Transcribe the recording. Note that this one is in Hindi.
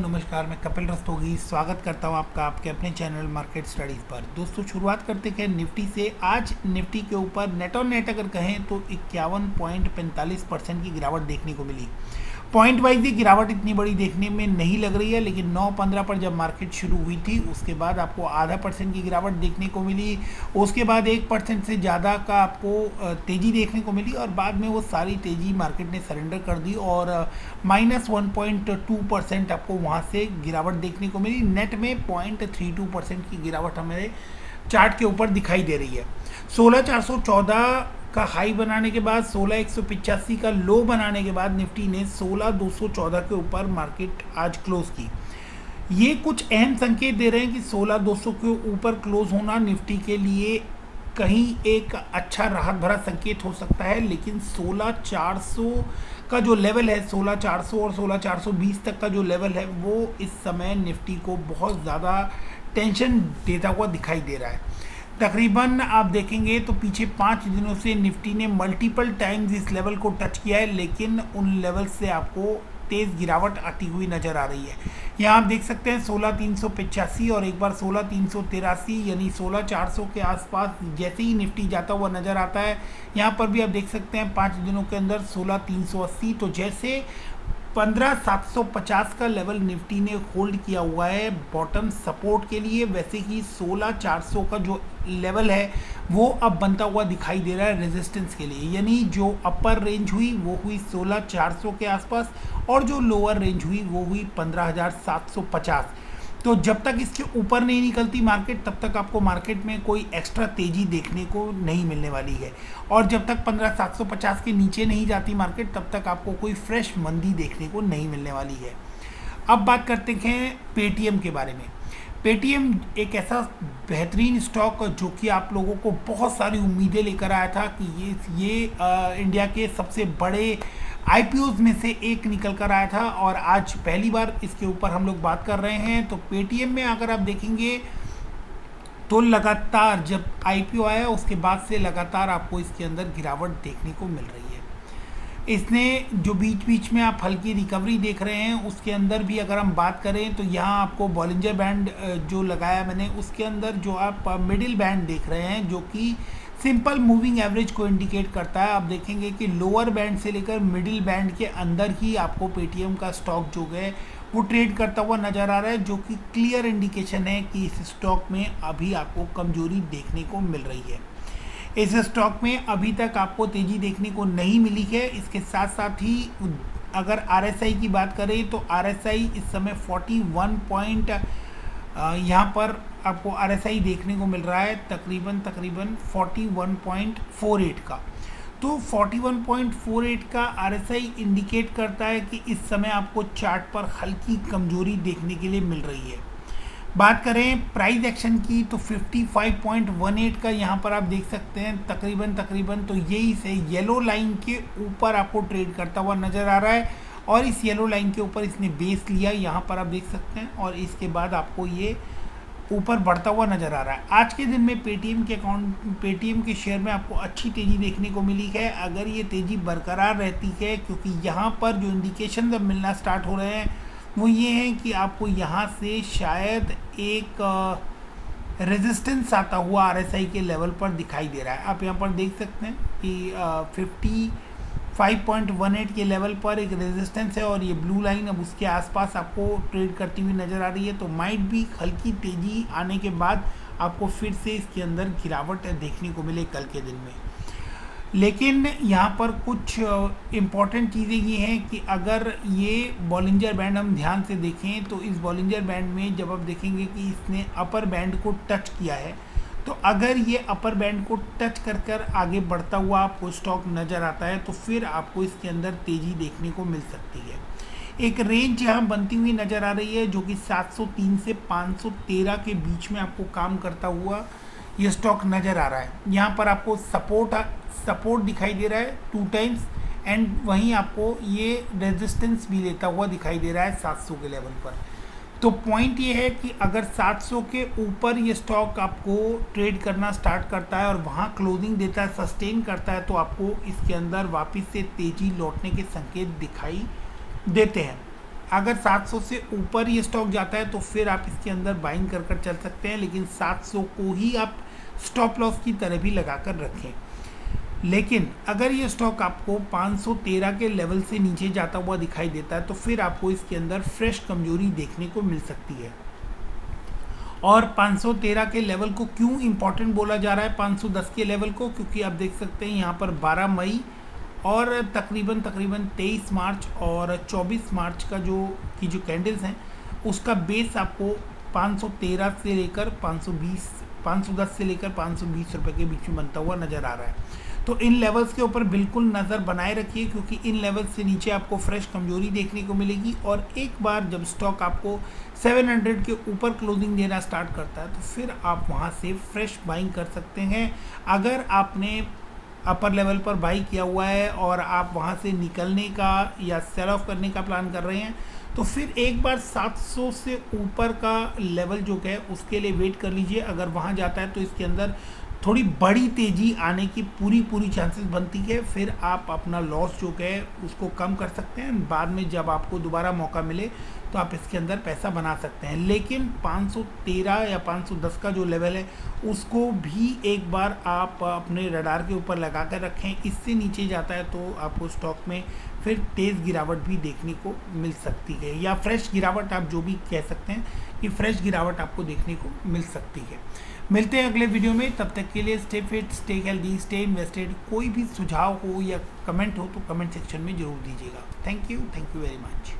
नमस्कार, मैं कपिल रस्तोगी स्वागत करता हूं आपका आपके अपने चैनल मार्केट स्टडीज़ पर। दोस्तों, शुरुआत करते हैं निफ्टी से। आज निफ्टी के ऊपर नेट ऑन नेट अगर कहें तो 51.45% की गिरावट देखने को मिली। पॉइंट वाइज ये गिरावट इतनी बड़ी देखने में नहीं लग रही है, लेकिन 9:15 पर जब मार्केट शुरू हुई थी उसके बाद आपको 0.5% की गिरावट देखने को मिली। उसके बाद 1% से ज़्यादा का आपको तेज़ी देखने को मिली और बाद में वो सारी तेज़ी मार्केट ने सरेंडर कर दी और -1.2% आपको वहाँ से गिरावट देखने को मिली। नेट में 0.32% की गिरावट हमारे चार्ट के ऊपर दिखाई दे रही है। 16,414 का हाई बनाने के बाद 16,185 का लो बनाने के बाद निफ्टी ने 16,214 के ऊपर मार्केट आज क्लोज की। ये कुछ अहम संकेत दे रहे हैं कि 16,200 के ऊपर क्लोज होना निफ्टी के लिए कहीं एक अच्छा राहत भरा संकेत हो सकता है, लेकिन 16,400 का जो लेवल है, 16,400 और 16,420 तक का जो लेवल है, वो इस समय निफ्टी को बहुत ज़्यादा टेंशन देता हुआ दिखाई दे रहा है। तकरीबन आप देखेंगे तो पीछे 5 दिनों से निफ्टी ने मल्टीपल टाइम्स इस लेवल को टच किया है, लेकिन उन लेवल से आपको तेज़ गिरावट आती हुई नज़र आ रही है। यहाँ आप देख सकते हैं 16,385 और एक बार 16,383 यानी 16,400 के आसपास जैसे ही निफ्टी जाता हुआ नज़र आता है। यहाँ पर भी आप देख सकते हैं 5 दिनों के अंदर 16,380। तो जैसे 15,750 का लेवल निफ्टी ने होल्ड किया हुआ है बॉटम सपोर्ट के लिए, वैसे ही 16,400 का जो लेवल है वो अब बनता हुआ दिखाई दे रहा है रेजिस्टेंस के लिए। यानी जो अपर रेंज हुई वो हुई 16,400 के आसपास और जो लोअर रेंज हुई वो हुई 15,750। तो जब तक इसके ऊपर नहीं निकलती मार्केट, तब तक आपको मार्केट में कोई एक्स्ट्रा तेज़ी देखने को नहीं मिलने वाली है। और जब तक 15,750 के नीचे नहीं जाती मार्केट, तब तक आपको कोई फ्रेश मंदी देखने को नहीं मिलने वाली है। अब बात करते हैं पेटीएम के बारे में। पेटीएम एक ऐसा बेहतरीन स्टॉक जो कि आप लोगों को बहुत सारी उम्मीदें लेकर आया था कि ये इंडिया के सबसे बड़े आईपीओज में से एक निकल कर आया था और आज पहली बार इसके ऊपर हम लोग बात कर रहे हैं। तो पेटीएम में अगर आप देखेंगे तो लगातार जब आईपीओ आया उसके बाद से लगातार आपको इसके अंदर गिरावट देखने को मिल रही है। इसने जो बीच बीच में आप हल्की रिकवरी देख रहे हैं उसके अंदर भी अगर हम बात करें तो यहाँ आपको बॉलिंजर बैंड जो लगाया मैंने उसके अंदर जो आप मिडिल बैंड देख रहे हैं जो कि सिंपल मूविंग एवरेज को इंडिकेट करता है। आप देखेंगे कि लोअर बैंड से लेकर मिडिल बैंड के अंदर ही आपको पेटीएम का स्टॉक जो है वो ट्रेड करता हुआ नज़र आ रहा है, जो कि क्लियर इंडिकेशन है कि इस स्टॉक में अभी आपको कमजोरी देखने को मिल रही है। इस स्टॉक में अभी तक आपको तेज़ी देखने को नहीं मिली है। इसके साथ साथ ही अगर आरएसआई की बात करें तो आरएसआई इस समय 41 पॉइंट यहाँ पर आपको आरएसआई देखने को मिल रहा है तकरीबन 41.48 का। तो 41.48 का आरएसआई इंडिकेट करता है कि इस समय आपको चार्ट पर हल्की कमजोरी देखने के लिए मिल रही है। बात करें प्राइस एक्शन की तो 55.18 का यहाँ पर आप देख सकते हैं तकरीबन तो यही से येलो लाइन के ऊपर आपको ट्रेड करता हुआ नज़र आ रहा है और इस येलो लाइन के ऊपर इसने बेस लिया, यहाँ पर आप देख सकते हैं, और इसके बाद आपको ये ऊपर बढ़ता हुआ नज़र आ रहा है। आज के दिन में पेटीएम के शेयर में आपको अच्छी तेज़ी देखने को मिली है। अगर ये तेज़ी बरकरार रहती है, क्योंकि यहाँ पर जो इंडिकेशन अब मिलना स्टार्ट हो रहे हैं वो ये हैं कि आपको यहाँ से शायद एक रेजिस्टेंस आता हुआ आरएसआई के लेवल पर दिखाई दे रहा है। आप यहाँ पर देख सकते हैं कि 55.18 के लेवल पर एक रेजिस्टेंस है और ये ब्लू लाइन अब उसके आसपास आपको ट्रेड करती हुई नज़र आ रही है। तो माइट भी हल्की तेज़ी आने के बाद आपको फिर से इसके अंदर गिरावट देखने को मिले कल के दिन में। लेकिन यहाँ पर कुछ इम्पॉर्टेंट चीज़ें ये हैं कि अगर ये बॉलिंजर बैंड हम ध्यान से देखें तो इस बॉलिंजर बैंड में जब आप देखेंगे कि इसने अपर बैंड को टच किया है, तो अगर ये अपर बैंड को टच कर आगे बढ़ता हुआ आपको स्टॉक नज़र आता है तो फिर आपको इसके अंदर तेज़ी देखने को मिल सकती है। एक रेंज यहाँ बनती हुई नज़र आ रही है जो कि 703 से 513 के बीच में आपको काम करता हुआ ये स्टॉक नज़र आ रहा है। यहाँ पर आपको सपोर्ट दिखाई दे रहा है 2 टाइम्स एंड वहीं आपको ये रेजिस्टेंस भी लेता हुआ दिखाई दे रहा है 700 के लेवल पर। तो पॉइंट ये है कि अगर 700 के ऊपर ये स्टॉक आपको ट्रेड करना स्टार्ट करता है और वहाँ क्लोजिंग देता है, सस्टेन करता है, तो आपको इसके अंदर वापस से तेज़ी लौटने के संकेत दिखाई देते हैं। अगर 700 से ऊपर ये स्टॉक जाता है तो फिर आप इसके अंदर बाइंग कर कर चल सकते हैं, लेकिन 700 को ही आप स्टॉप लॉस की तरह भी लगा कर रखें। लेकिन अगर ये स्टॉक आपको 513 के लेवल से नीचे जाता हुआ दिखाई देता है तो फिर आपको इसके अंदर फ्रेश कमजोरी देखने को मिल सकती है। और 513 के लेवल को क्यों इंपॉर्टेंट बोला जा रहा है 510 के लेवल को, क्योंकि आप देख सकते हैं यहाँ पर 12 मई और तकरीबन 23 मार्च और 24 मार्च का जो कैंडल्स हैं उसका बेस आपको 513 से लेकर 510 से लेकर 520 रुपये के बीच में बनता हुआ नज़र आ रहा है। तो इन लेवल्स के ऊपर बिल्कुल नज़र बनाए रखिए, क्योंकि इन लेवल्स से नीचे आपको फ्रेश कमजोरी देखने को मिलेगी। और एक बार जब स्टॉक आपको 700 के ऊपर क्लोजिंग देना स्टार्ट करता है तो फिर आप वहां से फ्रेश बाइंग कर सकते हैं। अगर आपने अपर लेवल पर बाई किया हुआ है और आप वहां से निकलने का या सेल ऑफ करने का प्लान कर रहे हैं तो फिर एक बार 700 से ऊपर का लेवल जो है उसके लिए वेट कर लीजिए। अगर वहां जाता है तो इसके अंदर थोड़ी बड़ी तेज़ी आने की पूरी चांसेस बनती है, फिर आप अपना लॉस जो है उसको कम कर सकते हैं। बाद में जब आपको दोबारा मौका मिले तो आप इसके अंदर पैसा बना सकते हैं। लेकिन 513 या 510 का जो लेवल है उसको भी एक बार आप अपने रडार के ऊपर लगा कर रखें। इससे नीचे जाता है तो आपको स्टॉक में फिर तेज़ गिरावट भी देखने को मिल सकती है, या फ्रेश गिरावट आप जो भी कह सकते हैं कि फ्रेश गिरावट आपको देखने को मिल सकती है। मिलते हैं अगले वीडियो में, तब तक के लिए stay fit, stay healthy, stay invested. कोई भी सुझाव हो या कमेंट हो तो कमेंट सेक्शन में जरूर दीजिएगा। Thank you very much.